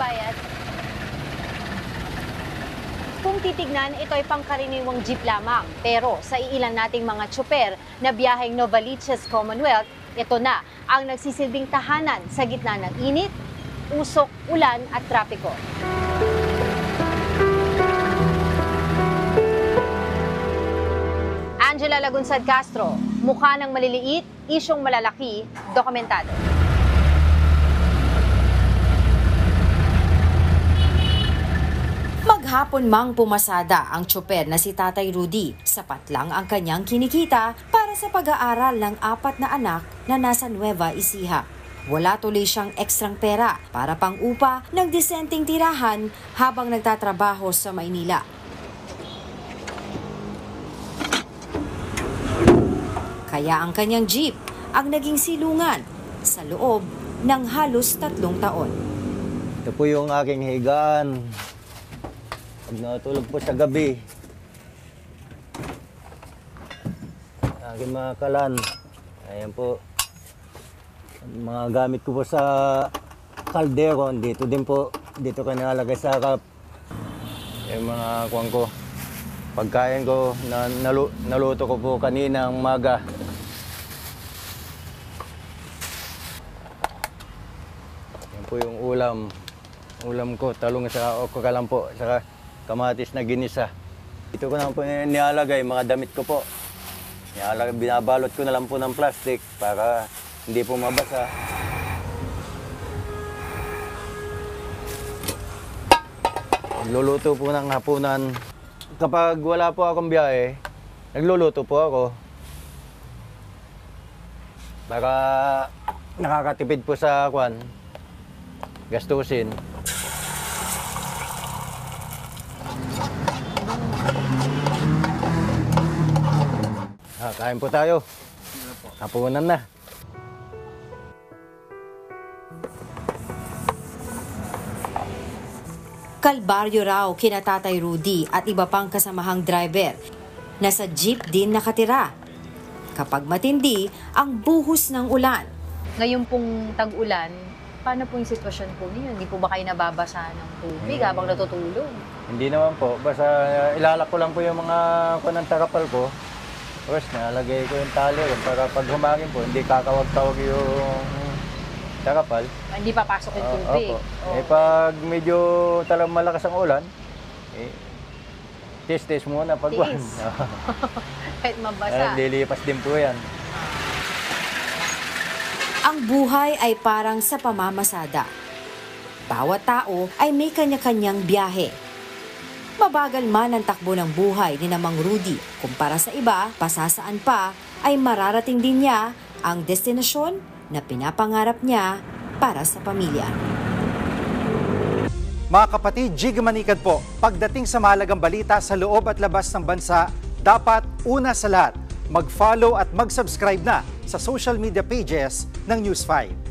Wyatt. Kung titignan, ito ay pangkaraniwang jeep lamang. Pero sa iilan nating mga tsuper na biyaheng Novaliches Commonwealth, ito na ang nagsisilbing tahanan sa gitna ng init, usok, ulan at trapiko. Angela Lagunsad Castro, mukha ng maliliit, isyong malalaki, dokumentado. Maghapon mang pumasada ang tsoper na si Tatay Rudy. Sapat lang ang kanyang kinikita para sa pag-aaral ng 4 na anak na nasa Nueva Ecija. Wala tuloy siyang ekstrang pera para pang-upa ng disenteng tirahan habang nagtatrabaho sa Maynila. Kaya ang kanyang jeep ang naging silungan sa loob ng halos 3 taon. Ito po yung aking higaan. Pag natulog po sa gabi, aking mga kalan. Ayan po. Mga gamit ko po sa kaldero. Dito din po. Dito ko nilalagay sa kap. Yung mga kuwang ko. Pagkain ko, naluto ko po kanina ang umaga. Yan po yung ulam. Ulam ko, talong sa okra po, saka kamatis na ginisa. Ito ko na po nilalagay, mga damit ko po. Binabalot ko na lang po ng plastic para hindi po mabasa. Nagluluto po ng hapunan. Kapag wala po akong biyahe, nagluluto po ako. Para nakakatipid po sa gastusin. Kain po tayo. Hapunan na. Kalbaryo raw kina Tatay Rudy at iba pang kasamahang driver na sa jeep din nakatira. Kapag matindi ang buhos ng ulan. Ngayon pong tag-ulan, paano po yung sitwasyon po ninyo? Hindi po ba kayo nababasa ng tubig habang natutulog? Hindi naman po. Basta ilalak ko lang po yung mga ng takapal ko. Tapos nalagay ko yung tali para pag humangin po, hindi kakawag-tawag yung takapal. Hindi papasok yung tubig. Oh. Pag medyo talagang malakas ang ulan, test muna pag Kahit mabasa. Lilipas din po yan. Ang buhay ay parang sa pamamasada. Bawat tao ay may kanya-kanyang biyahe. Mabagal man ang takbo ng buhay ni Mang Rudy, kumpara sa iba, pasasaan pa, ay mararating din niya ang destinasyon na pinapangarap niya para sa pamilya. Mga kapatid, Jig Manikad po, pagdating sa mahalagang balita sa loob at labas ng bansa, dapat una sa lahat, mag-follow at mag-subscribe na sa social media pages ng News 5.